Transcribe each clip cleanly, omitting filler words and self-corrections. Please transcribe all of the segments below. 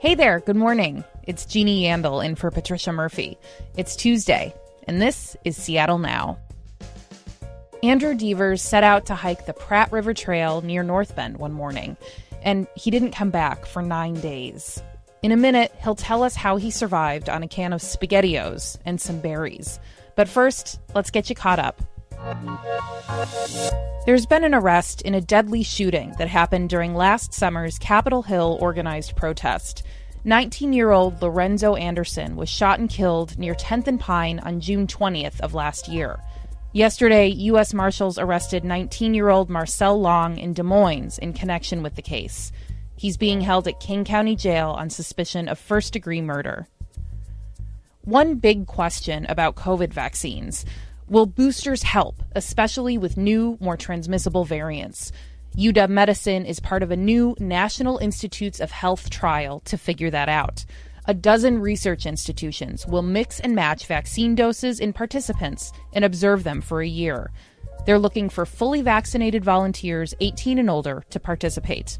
Hey there, good morning. It's Jeannie Yandel in for Patricia Murphy. It's Tuesday, and this is Seattle Now. Andrew Devers set out to hike the Pratt River Trail near North Bend one morning, and he didn't come back for 9 days. In a minute, he'll tell us how he survived on a can of SpaghettiOs and some berries. But first, let's get you caught up. There's been an arrest in a deadly shooting that happened during last summer's Capitol Hill organized protest. 19-year-old Lorenzo Anderson was shot and killed near 10th and Pine on June 20th of last year. Yesterday, U.S. Marshals arrested 19-year-old Marcel Long in Des Moines in connection with the case. He's being held at King County Jail on suspicion of first-degree murder. One big question about COVID vaccines: will boosters help, especially with new, more transmissible variants? UW Medicine is part of a new National Institutes of Health trial to figure that out. A dozen research institutions will mix and match vaccine doses in participants and observe them for a year. They're looking for fully vaccinated volunteers 18 and older to participate.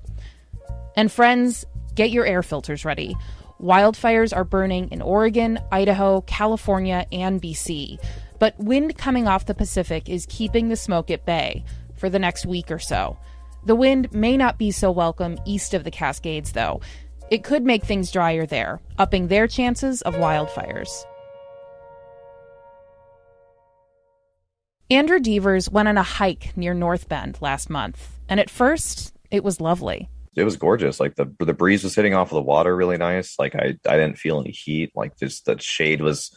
And friends, get your air filters ready. Wildfires are burning in Oregon, Idaho, California, and BC. But wind coming off the Pacific is keeping the smoke at bay for the next week or so. The wind may not be so welcome east of the Cascades, though. It could make things drier there, upping their chances of wildfires. Andrew Devers went on a hike near North Bend last month, and at first, it was lovely. It was gorgeous. Like the breeze was hitting off of the water really nice. Like I didn't feel any heat. Like just the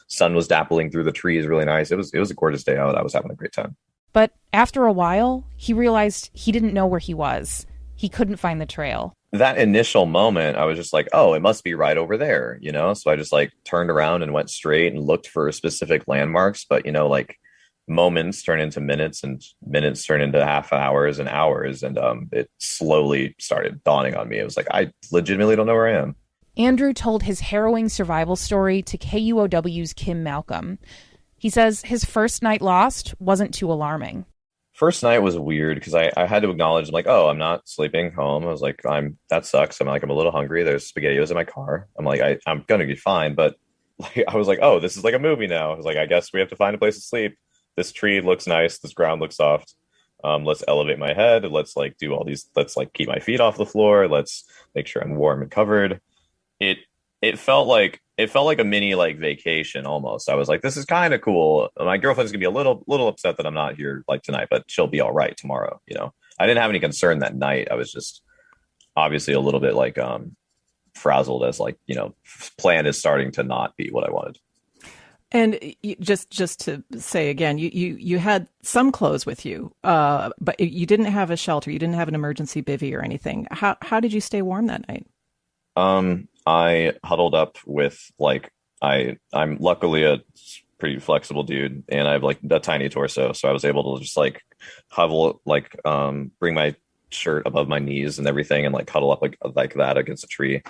sun was dappling through the trees really nice. It was a gorgeous day out. I was having a great time. But after a while, he realized he didn't know where he was. He couldn't find the trail. That initial moment, I was just like, oh, it must be right over there, you know? So I just like turned around and went straight and looked for specific landmarks. But, you know, like moments turn into minutes and minutes turn into half hours and hours. And it slowly started dawning on me. It was like, I legitimately don't know where I am. Andrew told his harrowing survival story to KUOW's Kim Malcolm. He says his first night lost wasn't too alarming. First night was weird because I had to acknowledge, I'm like, oh, I'm not sleeping home. I was like, that sucks. I'm a little hungry. There's SpaghettiOs in my car. I'm like, I'm going to be fine. But like, I was like, oh, this is like a movie now. I was like, I guess we have to find a place to sleep. This tree looks nice. This ground looks soft. Let's elevate my head. Let's like do all these. Let's like keep my feet off the floor. Let's make sure I'm warm and covered. It felt like a mini like vacation almost. I was like, this is kind of cool. My girlfriend's gonna be a little upset that I'm not here like tonight, but she'll be all right tomorrow. You know, I didn't have any concern that night. I was just obviously a little bit like frazzled as like, you know, plan is starting to not be what I wanted. And just to say again, you had some clothes with you, but you didn't have a shelter. You didn't have an emergency bivvy or anything. How did you stay warm that night? I huddled up with like I'm luckily a pretty flexible dude, and I have like a tiny torso, so I was able to just like huddle like bring my shirt above my knees and everything, and like huddle up like that against a tree.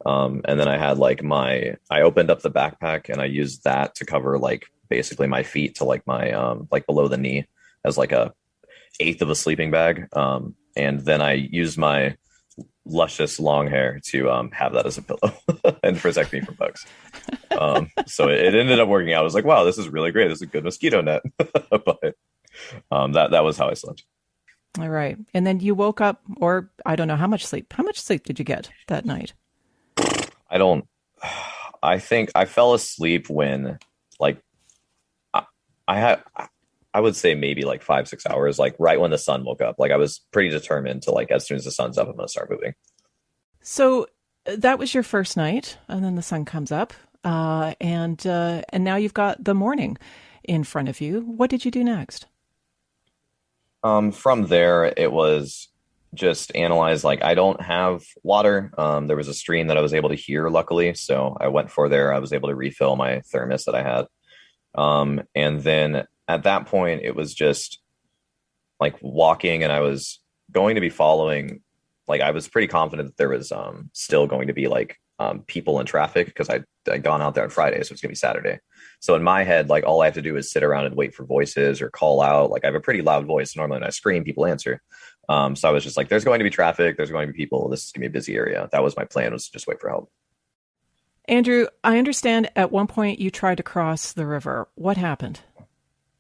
And then I had like I opened up the backpack and I used that to cover like basically my feet to like my like below the knee as like a eighth of a sleeping bag. And then I used my luscious long hair to have that as a pillow and protect me from bugs. So it ended up working out. I was like, wow, this is really great. This is a good mosquito net. But that was how I slept. All right. And then you woke up, or I don't know how much sleep did you get that night? I think I fell asleep when like I would say maybe like 5-6 hours, like right when the sun woke up. Like I was pretty determined to like, as soon as the sun's up, I'm going to start moving. So that was your first night, and then the sun comes up, and now you've got the morning in front of you. What did you do next? From there, it was just analyze, like I don't have water. There was a stream that I was able to hear, luckily. So I went for there. I was able to refill my thermos that I had. And then at that point, it was just like walking, and I was going to be following, like I was pretty confident that there was still going to be like people in traffic because I'd gone out there on Friday, so it's gonna be Saturday. So in my head, like all I have to do is sit around and wait for voices or call out. Like I have a pretty loud voice. Normally when I scream, people answer. So I was just like, there's going to be traffic. There's going to be people. This is gonna be a busy area. That was my plan, was to just wait for help. Andrew, I understand at one point you tried to cross the river. What happened?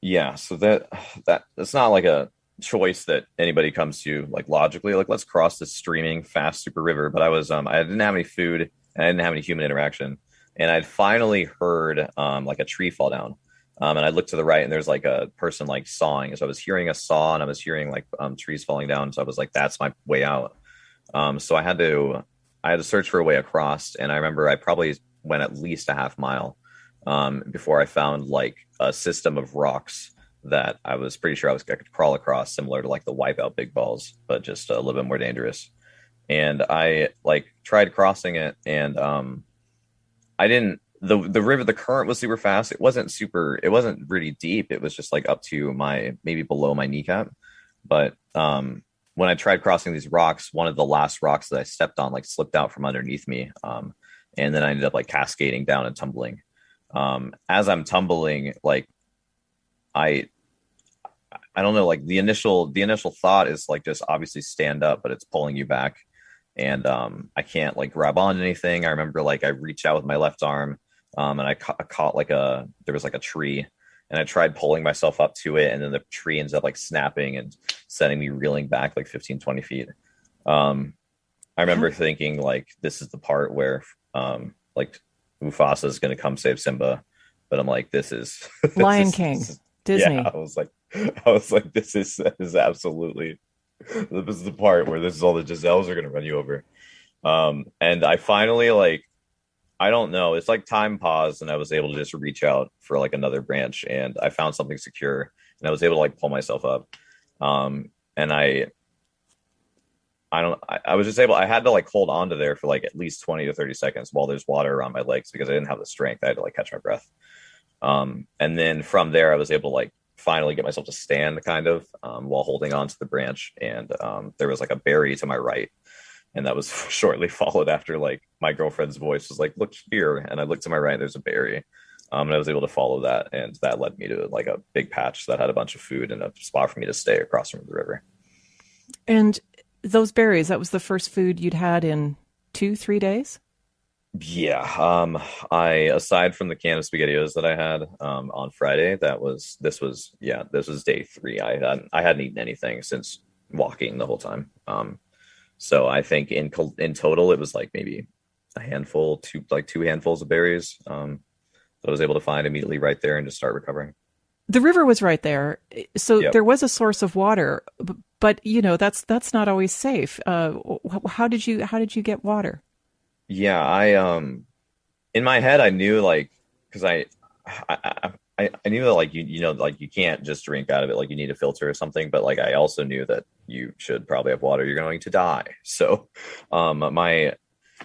Yeah, so that's not like a choice that anybody comes to like logically, like let's cross this streaming fast super river. But I didn't have any food and I didn't have any human interaction. And I'd finally heard like a tree fall down. And I looked to the right and there's like a person like sawing. So I was hearing a saw and I was hearing like trees falling down. So I was like, that's my way out. So I had to search for a way across. And I remember I probably went at least a half mile before I found like a system of rocks that I was pretty sure I could crawl across, similar to like the Wipeout big balls, but just a little bit more dangerous. And I like tried crossing it, and I didn't. The river, the current was super fast. It wasn't really deep. It was just like up to maybe below my kneecap. But when I tried crossing these rocks, one of the last rocks that I stepped on like slipped out from underneath me, and then I ended up like cascading down and tumbling. As I'm tumbling, like I don't know, like the initial thought is like just obviously stand up, but it's pulling you back. And I can't like grab on anything. I remember like I reached out with my left arm, and I caught like there was like a tree, and I tried pulling myself up to it, and then the tree ends up like snapping and sending me reeling back like 15, 20 feet. I remember thinking like this is the part where like Mufasa is going to come save Simba, but I'm like, this is Lion King, Disney. Yeah, I was like, this is absolutely, this is the part where this is all the Giselles are going to run you over. And I finally like, I don't know, it's like time paused and I was able to just reach out for like another branch and I found something secure and I was able to like pull myself up. And I was just able, I had to like hold on to there for like at least 20 to 30 seconds while there's water around my legs because I didn't have the strength. I had to like catch my breath. And then from there, I was able to like finally get myself to stand kind of while holding on to the branch. And there was like a berry to my right. And that was shortly followed after like my girlfriend's voice was like, look here. And I looked to my right, there's a berry. And I was able to follow that. And that led me to like a big patch that had a bunch of food and a spot for me to stay across from the river. And those berries, that was the first food you'd had in 2-3 days? Yeah. Aside from the can of SpaghettiOs that I had on Friday, this was day 3. I hadn't eaten anything since walking the whole time. So I think in total it was like maybe a handful, two handfuls of berries that I was able to find immediately right there and just start recovering. The river was right there, so Yep. there was a source of water, but you know that's not always safe. How did you get water? Yeah, I in my head I knew like because I knew that like you know like you can't just drink out of it, like you need a filter or something, but like I also knew that you should probably have water, you're going to die. So my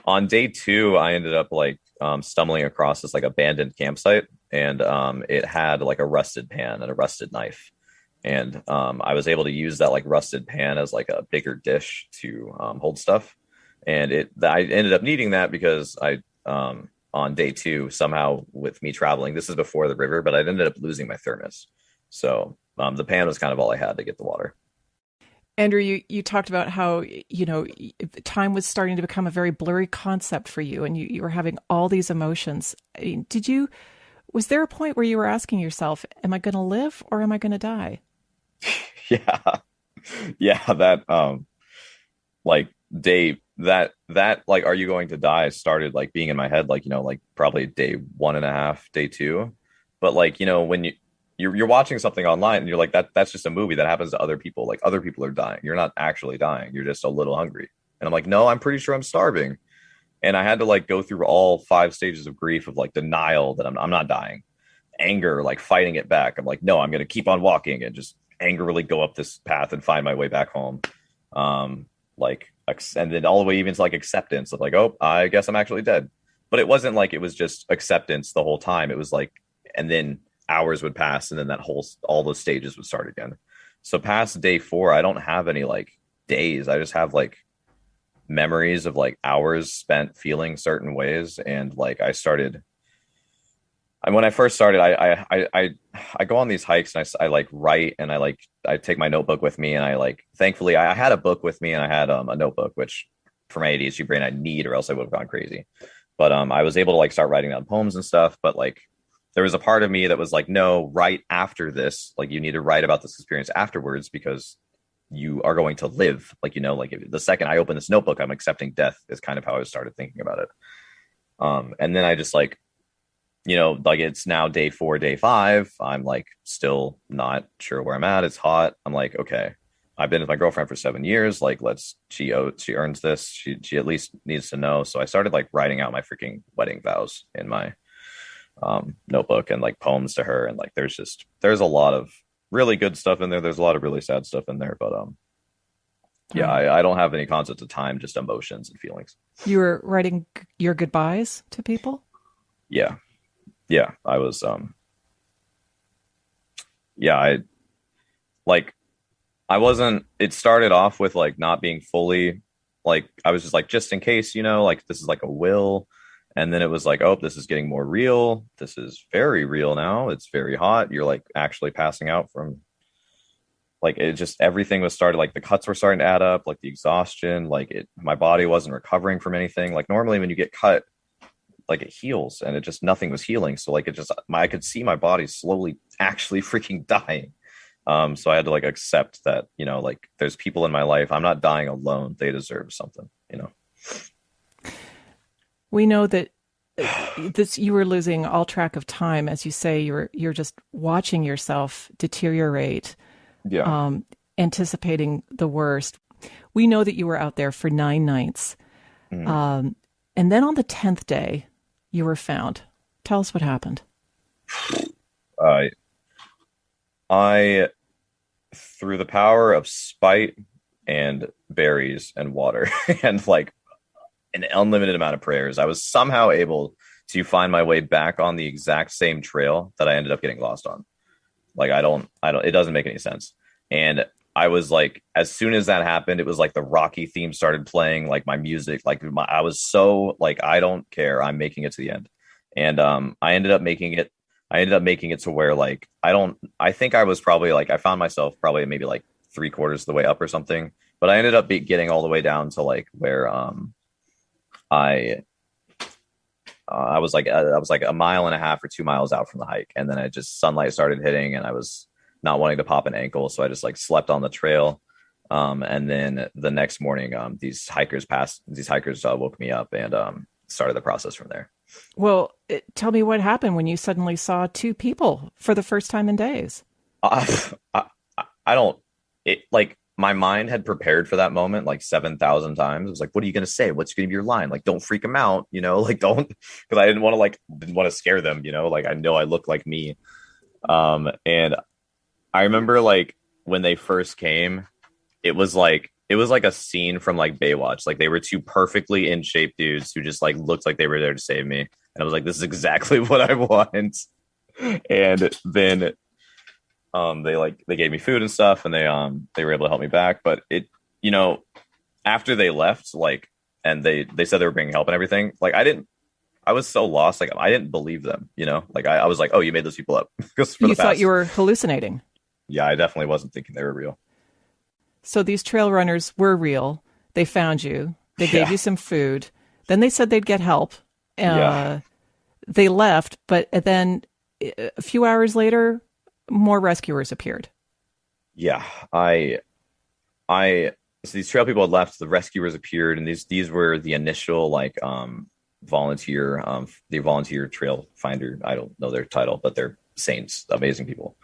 on day 2 I ended up like stumbling across this like abandoned campsite, and it had like a rusted pan and a rusted knife, and I was able to use that like rusted pan as like a bigger dish to hold stuff. And I ended up needing that because I, on day 2, somehow with me traveling, this is before the river, but I ended up losing my thermos. So the pan was kind of all I had to get the water. Andrew, you talked about how, you know, time was starting to become a very blurry concept for you, and you were having all these emotions. Was there a point where you were asking yourself, am I going to live or am I going to die? Yeah. Yeah. That, like that like, are you going to die started like being in my head, like, you know, like probably day 1.5, day 2. But like, you know, when you're watching something online and you're like, that's just a movie that happens to other people. Like other people are dying. You're not actually dying. You're just a little hungry. And I'm like, no, I'm pretty sure I'm starving. And I had to like go through all 5 stages of grief of like denial that I'm not dying, anger, like fighting it back. I'm like, no, I'm going to keep on walking and just angrily go up this path and find my way back home. And then all the way even to like acceptance of like, oh, I guess I'm actually dead. But it wasn't like it was just acceptance the whole time. It was like, and then hours would pass and then all those stages would start again. So past day 4, I don't have any like days. I just have like memories of like hours spent feeling certain ways. And like when I first started, I go on these hikes and I like write, and I take my notebook with me, and I like, thankfully I had a book with me and I had a notebook, which for my ADHD brain I need, or else I would have gone crazy. But I was able to like start writing down poems and stuff. But like there was a part of me that was like, no, right after this, like you need to write about this experience afterwards because you are going to live. Like, you know, like the second I open this notebook, I'm accepting death is kind of how I started thinking about it. And then I just like, you know, like it's now day 4, day 5. I'm like still not sure where I'm at. It's hot. I'm like, okay, I've been with my girlfriend for 7 years. Like, she earns this. She at least needs to know. So I started like writing out my freaking wedding vows in my notebook and like poems to her. And like, there's a lot of really good stuff in there. There's a lot of really sad stuff in there, but yeah, I don't have any concepts of time, just emotions and feelings. You were writing your goodbyes to people? Yeah. I was, it started off with like not being fully, like, I was just like, just in case, you know, like this is like a will. And then it was like, oh, this is getting more real. This is very real now. It's very hot. You're like actually passing out from, like, it just, everything was started, like the cuts were starting to add up, like the exhaustion, like my body wasn't recovering from anything. Like normally when you get cut, like it heals, and it just, nothing was healing. So like I could see my body slowly actually freaking dying. So I had to like accept that, you know, like there's people in my life. I'm not dying alone. They deserve something, you know? We know that you were losing all track of time. As you say, you're just watching yourself deteriorate, anticipating the worst. We know that you were out there for 9 nights. And then on the 10th day, you were found. Tell us what happened. I, through the power of spite and berries and water and like an unlimited amount of prayers, I was somehow able to find my way back on the exact same trail that I ended up getting lost on. Like, it doesn't make any sense. And I was like, as soon as that happened, it was like the Rocky theme started playing, like my music, like I was so like, I don't care. I'm making it to the end. And I ended up making it to where like, I think I was probably like, I found myself probably maybe like 3/4 of the way up or something, but I ended up getting all the way down to like where I was like a mile and a half or 2 miles out from the hike. And then sunlight started hitting, and I was not wanting to pop an ankle. So I just like slept on the trail. And then the next morning, these hikers woke me up and started the process from there. Well, tell me what happened when you suddenly saw 2 people for the first time in days. My mind had prepared for that moment like 7,000 times. It was like, what are you going to say? What's going to be your line? Like, don't freak them out, you know, like don't, because I didn't want to scare them, you know, like I know I look like me. And I remember like when they first came, it was like a scene from like Baywatch. Like they were 2 perfectly in shape dudes who just like looked like they were there to save me. And I was like, this is exactly what I want. And then they gave me food and stuff, and they were able to help me back. But it, you know, after they left, like, and they said they were bringing help and everything, like I was so lost. Like I didn't believe them, you know, like I was like, oh, you made those people up. You thought you were hallucinating. Yeah, I definitely wasn't thinking they were real. So these trail runners were real. They found you. They gave you some food. Then they said they'd get help. They left, but then a few hours later, more rescuers appeared. Yeah, so these trail people had left. The rescuers appeared, and these were the initial like volunteer, the volunteer trail finder. I don't know their title, but they're saints, amazing people.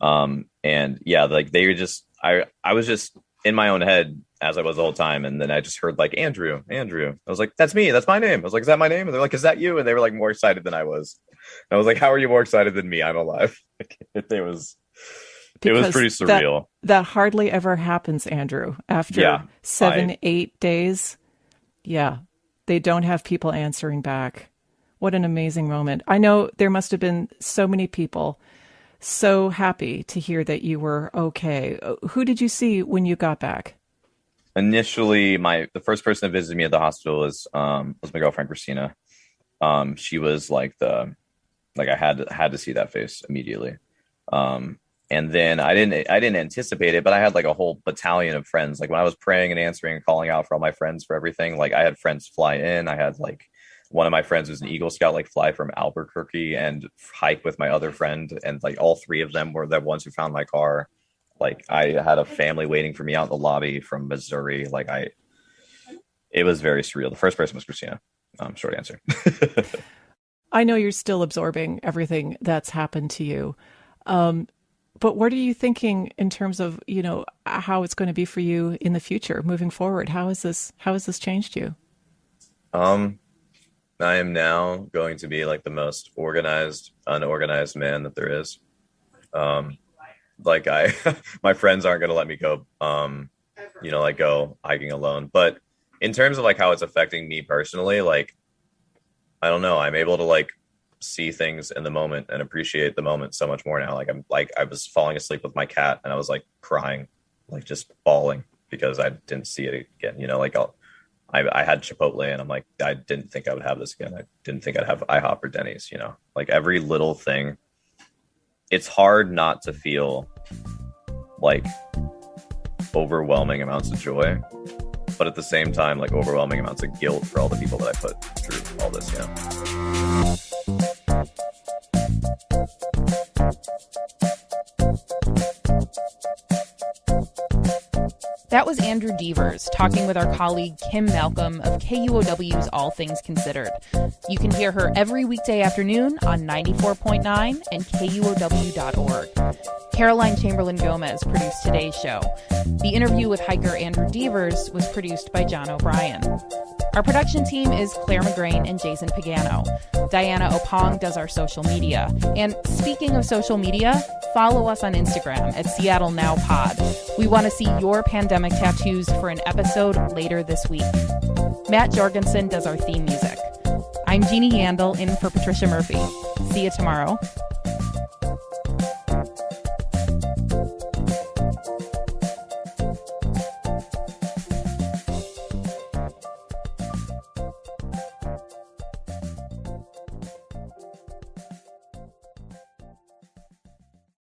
And yeah, like they were just, I was just in my own head as I was the whole time. And then I just heard like, Andrew. I was like, that's me. That's my name. I was like, is that my name? And they're like, is that you? And they were like more excited than I was. And I was like, how are you more excited than me? I'm alive. It was pretty surreal. That hardly ever happens, Andrew, after 7-8 days. Yeah. They don't have people answering back. What an amazing moment. I know there must have been so many people so happy to hear that you were okay. Who did you see when you got back? Initially, the first person that visited me at the hospital was my girlfriend, Christina. She was like I had to see that face immediately. And then I didn't anticipate it, but I had like a whole battalion of friends. Like when I was praying and answering and calling out for all my friends for everything, like I had friends fly in. I had like one of my friends was an Eagle Scout, like fly from Albuquerque and hike with my other friend. And like all three of them were the ones who found my car. Like I had a family waiting for me out in the lobby from Missouri. It was very surreal. The first person was Christina. Short answer. I know you're still absorbing everything that's happened to you. But what are you thinking in terms of, how it's going to be for you in the future moving forward? How has this changed you? I am now going to be like the most organized, unorganized man that there is. My friends aren't going to let me go, go hiking alone. But in terms of like how it's affecting me personally, like, I don't know, I'm able to like see things in the moment and appreciate the moment so much more now. I was falling asleep with my cat and I was like crying, like just bawling because I didn't see it again. I had Chipotle and I'm like, I didn't think I would have this again. I didn't think I'd have IHOP or Denny's, like every little thing. It's hard not to feel like overwhelming amounts of joy, but at the same time, like overwhelming amounts of guilt for all the people that I put through all this, That was Andrew Devers talking with our colleague Kim Malcolm of KUOW's All Things Considered. You can hear her every weekday afternoon on 94.9 and KUOW.org. Caroline Chamberlain Gomez produced today's show. The interview with hiker Andrew Devers was produced by John O'Brien. Our production team is Clare McGrane and Jason Pagano. Diana Opong does our social media. And speaking of social media, follow us on Instagram at Seattle Now Pod. We want to see your pandemic tattoos for an episode later this week. Matt Jorgensen does our theme music. I'm Jeannie Yandel in for Patricia Murphy. See you tomorrow.